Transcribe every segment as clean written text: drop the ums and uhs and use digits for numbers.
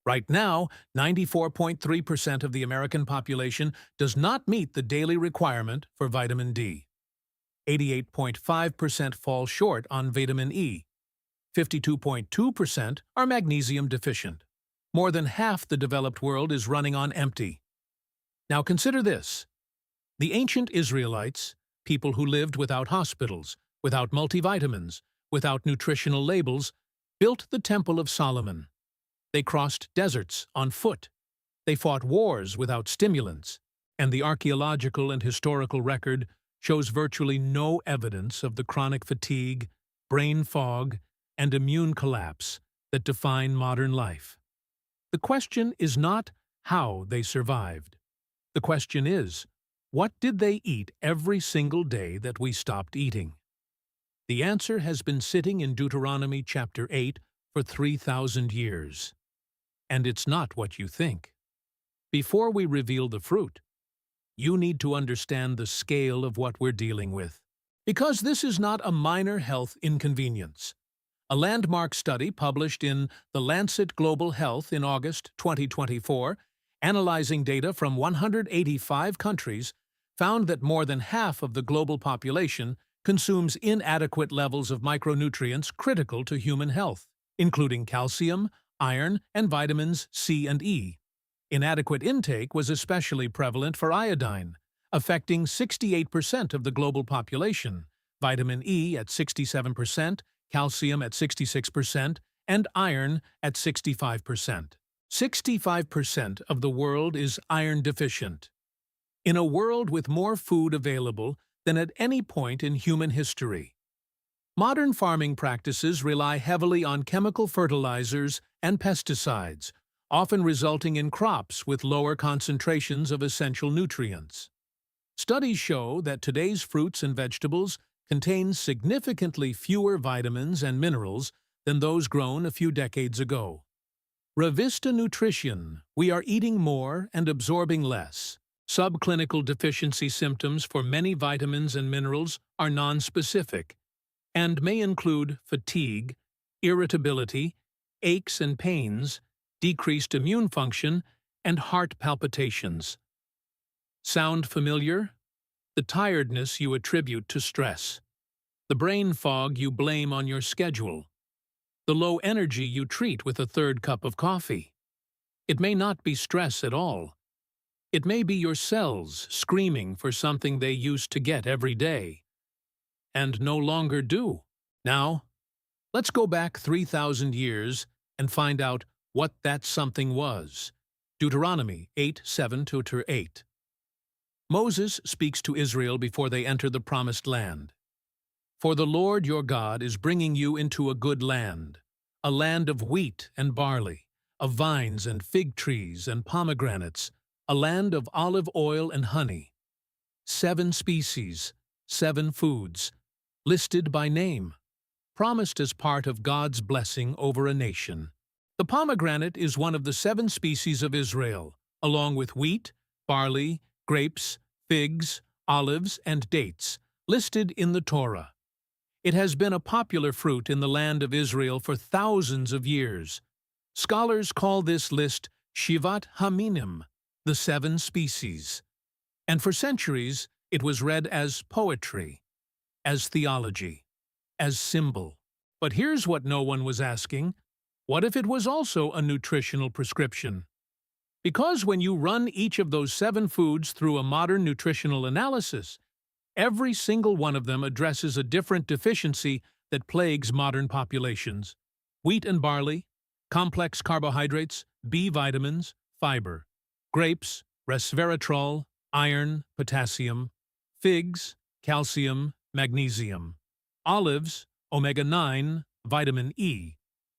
Right now, 94.3% of the American population does not meet the daily requirement for vitamin D. 88.5% fall short on vitamin E. 52.2% are magnesium deficient. More than half the developed world is running on empty. Now consider this. The ancient Israelites, people who lived without hospitals, without multivitamins, without nutritional labels, built the Temple of Solomon. They crossed deserts on foot. They fought wars without stimulants. And the archaeological and historical record shows virtually no evidence of the chronic fatigue, brain fog, and immune collapse that define modern life. The question is not how they survived. The question is, what did they eat every single day that we stopped eating? The answer has been sitting in Deuteronomy chapter 8 for 3,000 years. And it's not what you think. Before we reveal the fruit, you need to understand the scale of what we're dealing with. Because this is not a minor health inconvenience. A landmark study published in The Lancet Global Health in August 2024, analyzing data from 185 countries, found that more than half of the global population consumes inadequate levels of micronutrients critical to human health, including calcium, iron, and vitamins C and E. Inadequate intake was especially prevalent for iodine, affecting 68% of the global population, vitamin E at 67%, calcium at 66%, and iron at 65%. 65% of the world is iron deficient. In a world with more food available than at any point in human history. Modern farming practices rely heavily on chemical fertilizers and pesticides, often resulting in crops with lower concentrations of essential nutrients. Studies show that today's fruits and vegetables contain significantly fewer vitamins and minerals than those grown a few decades ago. Revista Nutrition, we are eating more and absorbing less. Subclinical deficiency symptoms for many vitamins and minerals are nonspecific and may include fatigue, irritability, aches and pains, decreased immune function, and heart palpitations. Sound familiar? The tiredness you attribute to stress. The brain fog you blame on your schedule. The low energy you treat with a third cup of coffee. It may not be stress at all. It may be your cells screaming for something they used to get every day, and no longer do. Now, let's go back 3,000 years and find out what that something was. Deuteronomy 8:7-8. Moses speaks to Israel before they enter the promised land. For the Lord your God is bringing you into a good land, a land of wheat and barley, of vines and fig trees and pomegranates, a land of olive oil and honey. 7 species, 7 foods, listed by name, promised as part of God's blessing over a nation. The pomegranate is one of the 7 species of Israel, along with wheat, barley, grapes, figs, olives, and dates, listed in the Torah. It has been a popular fruit in the land of Israel for thousands of years. Scholars call this list Shivat Haminim, the 7 species. And for centuries, it was read as poetry, as theology, as symbol. But here's what no one was asking. What if it was also a nutritional prescription? Because when you run each of those 7 foods through a modern nutritional analysis, every single one of them addresses a different deficiency that plagues modern populations. Wheat and barley, complex carbohydrates, B vitamins, fiber. Grapes, resveratrol, iron, potassium. Figs, calcium, magnesium. Olives, omega-9, vitamin E.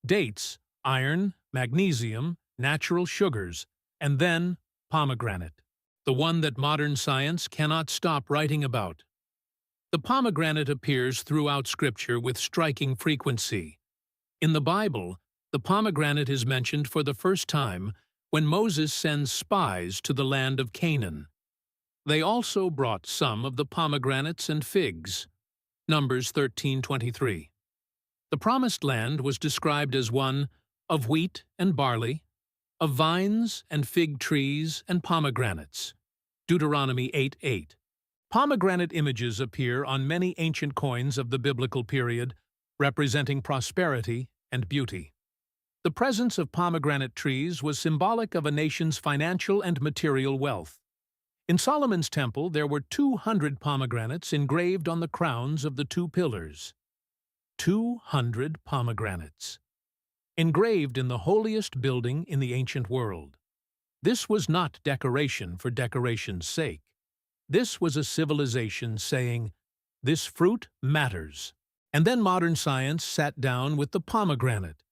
Dates, iron, magnesium, natural sugars. And then, pomegranate, the one that modern science cannot stop writing about. The pomegranate appears throughout Scripture with striking frequency. In the Bible, the pomegranate is mentioned for the first time when Moses sends spies to the land of Canaan. They also brought some of the pomegranates and figs. Numbers 13:23. The promised land was described as one of wheat and barley, of vines and fig trees and pomegranates. Deuteronomy 8:8. Pomegranate images appear on many ancient coins of the biblical period, representing prosperity and beauty. The presence of pomegranate trees was symbolic of a nation's financial and material wealth. In Solomon's temple, there were 200 pomegranates engraved on the crowns of the two pillars. 200 pomegranates, engraved in the holiest building in the ancient world. This was not decoration for decoration's sake. This was a civilization saying, "This fruit matters." And then modern science sat down with the pomegranate,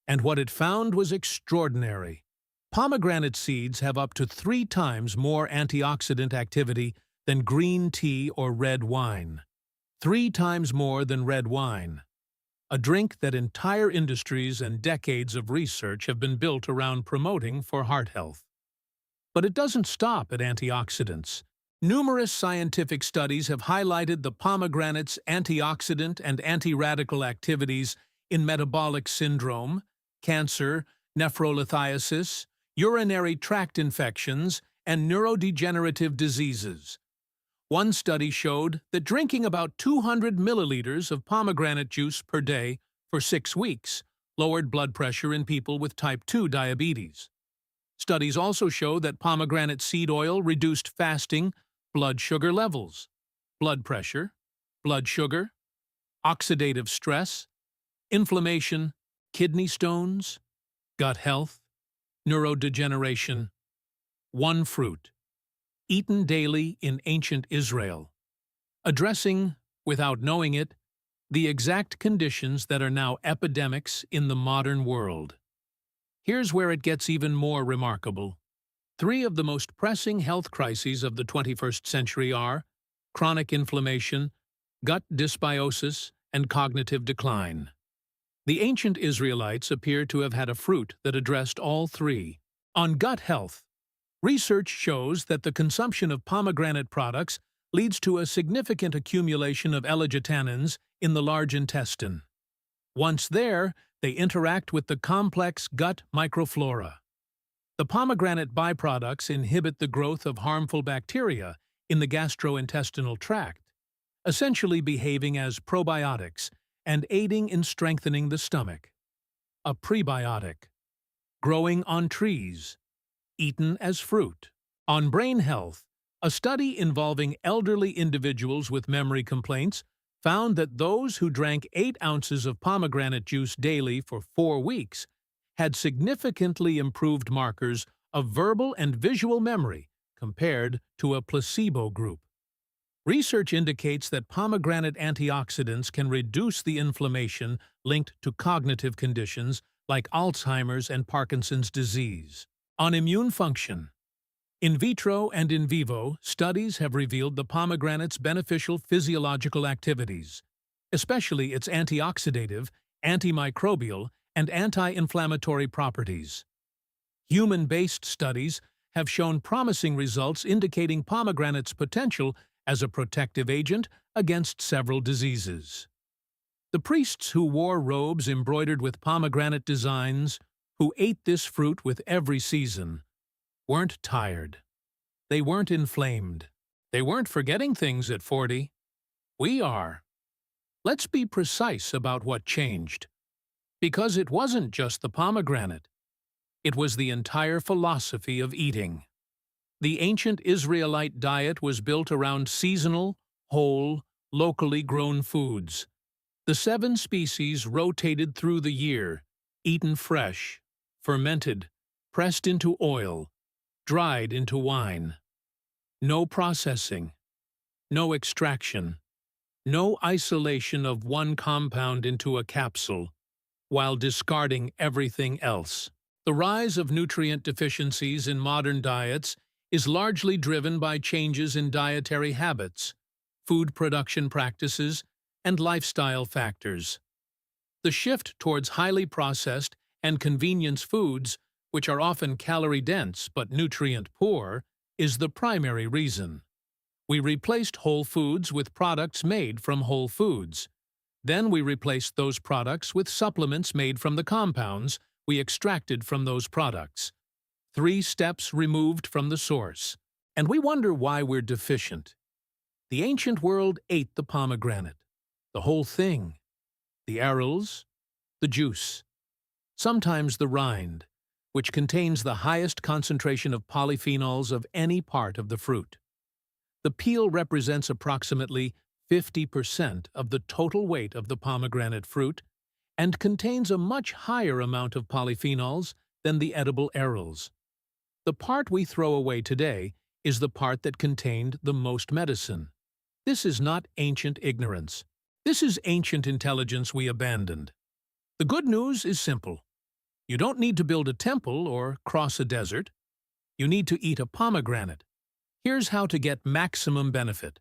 and what it found was extraordinary. Pomegranate seeds have up to 3 times more antioxidant activity than green tea or red wine. 3 times more than red wine. A drink that entire industries and decades of research have been built around promoting for heart health. But it doesn't stop at antioxidants. Numerous scientific studies have highlighted the pomegranate's antioxidant and anti-radical activities in metabolic syndrome, cancer, nephrolithiasis, urinary tract infections, and neurodegenerative diseases. One study showed that drinking about 200 milliliters of pomegranate juice per day for 6 weeks lowered blood pressure in people with type 2 diabetes. Studies also show that pomegranate seed oil reduced fasting, blood sugar levels, blood pressure, blood sugar, oxidative stress, inflammation, kidney stones, gut health, neurodegeneration. One fruit, eaten daily in ancient Israel, addressing, without knowing it, the exact conditions that are now epidemics in the modern world. Here's where it gets even more remarkable. 3 of the most pressing health crises of the 21st century are chronic inflammation, gut dysbiosis, and cognitive decline. The ancient Israelites appear to have had a fruit that addressed all 3. On gut health, research shows that the consumption of pomegranate products leads to a significant accumulation of L-glutanins in the large intestine. Once there, they interact with the complex gut microflora. The pomegranate byproducts inhibit the growth of harmful bacteria in the gastrointestinal tract, essentially behaving as probiotics and aiding in strengthening the stomach. A prebiotic, growing on trees, eaten as fruit. On brain health, a study involving elderly individuals with memory complaints found that those who drank 8 ounces of pomegranate juice daily for 4 weeks had significantly improved markers of verbal and visual memory compared to a placebo group. Research indicates that pomegranate antioxidants can reduce the inflammation linked to cognitive conditions like Alzheimer's and Parkinson's disease. On immune function, in vitro and in vivo, studies have revealed the pomegranate's beneficial physiological activities, especially its antioxidative, antimicrobial, and anti-inflammatory properties. Human-based studies have shown promising results indicating pomegranate's potential as a protective agent against several diseases. The priests who wore robes embroidered with pomegranate designs, who ate this fruit with every season, weren't tired. They weren't inflamed. They weren't forgetting things at 40. We are. Let's be precise about what changed. Because it wasn't just the pomegranate. It was the entire philosophy of eating. The ancient Israelite diet was built around seasonal, whole, locally grown foods. The 7 species rotated through the year, eaten fresh, fermented, pressed into oil, dried into wine. No processing, no extraction, no isolation of one compound into a capsule, while discarding everything else. The rise of nutrient deficiencies in modern diets is largely driven by changes in dietary habits, food production practices, and lifestyle factors. The shift towards highly processed and convenience foods, which are often calorie-dense but nutrient-poor, is the primary reason. We replaced whole foods with products made from whole foods. Then we replaced those products with supplements made from the compounds we extracted from those products. 3 steps removed from the source. And we wonder why we're deficient. The ancient world ate the pomegranate, the whole thing, the arils, the juice, sometimes the rind, which contains the highest concentration of polyphenols of any part of the fruit. The peel represents approximately 50% of the total weight of the pomegranate fruit and contains a much higher amount of polyphenols than the edible arils. The part we throw away today is the part that contained the most medicine. This is not ancient ignorance. This is ancient intelligence we abandoned. The good news is simple. You don't need to build a temple or cross a desert. You need to eat a pomegranate. Here's how to get maximum benefit,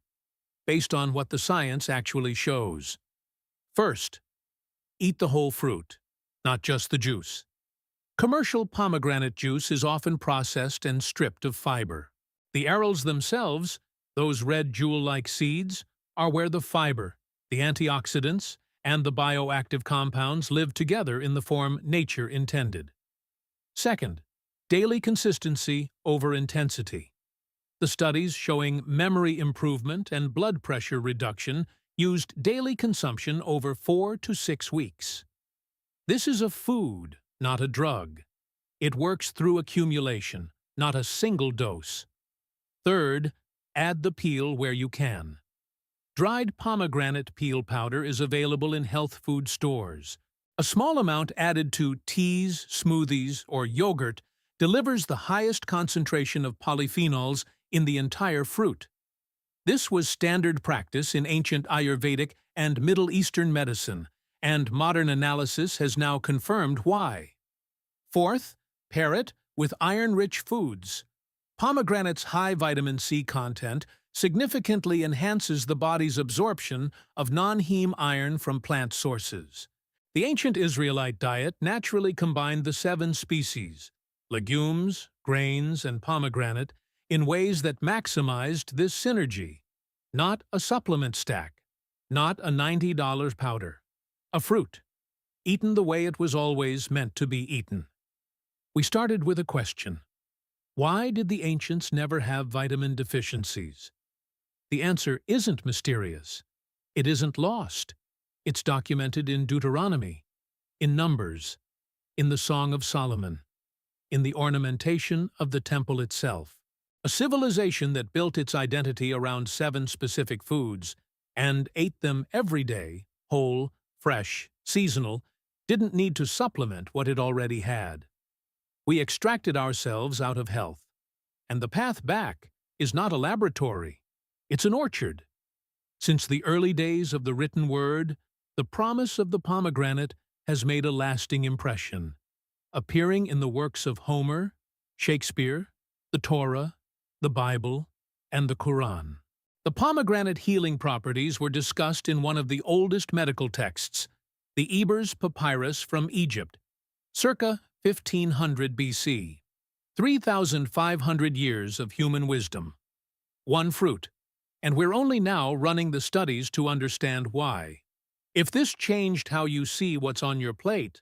based on what the science actually shows. First, eat the whole fruit, not just the juice. Commercial pomegranate juice is often processed and stripped of fiber. The arils themselves, those red jewel-like seeds, are where the fiber, the antioxidants, and the bioactive compounds live together in the form nature intended. Second, daily consistency over intensity. The studies showing memory improvement and blood pressure reduction used daily consumption over 4 to 6 weeks. This is a food, not a drug. It works through accumulation, not a single dose. Third, add the peel where you can. Dried pomegranate peel powder is available in health food stores. A small amount added to teas, smoothies, or yogurt delivers the highest concentration of polyphenols in the entire fruit. This was standard practice in ancient Ayurvedic and Middle Eastern medicine, and modern analysis has now confirmed why. Fourth, pair it with iron-rich foods. Pomegranate's high vitamin C content significantly enhances the body's absorption of non-heme iron from plant sources. The ancient Israelite diet naturally combined the 7 species, legumes, grains, and pomegranate, in ways that maximized this synergy. Not a supplement stack, not a $90 powder. A fruit, eaten the way it was always meant to be eaten. We started with a question. Why did the ancients never have vitamin deficiencies? The answer isn't mysterious. It isn't lost. It's documented in Deuteronomy, in Numbers, in the Song of Solomon, in the ornamentation of the temple itself. A civilization that built its identity around 7 specific foods and ate them every day, whole, fresh, seasonal, didn't need to supplement what it already had. We extracted ourselves out of health, and the path back is not a laboratory, it's an orchard. Since the early days of the written word, the promise of the pomegranate has made a lasting impression, appearing in the works of Homer, Shakespeare, the Torah, the Bible, and the Quran. The pomegranate healing properties were discussed in one of the oldest medical texts, the Ebers Papyrus from Egypt, circa 1500 BC. 3,500 years of human wisdom. One fruit, and we're only now running the studies to understand why. If this changed how you see what's on your plate,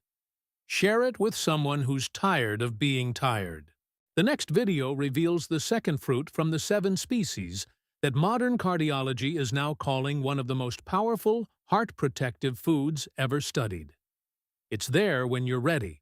share it with someone who's tired of being tired. The next video reveals the second fruit from the 7 species that modern cardiology is now calling one of the most powerful, heart-protective foods ever studied. It's there when you're ready.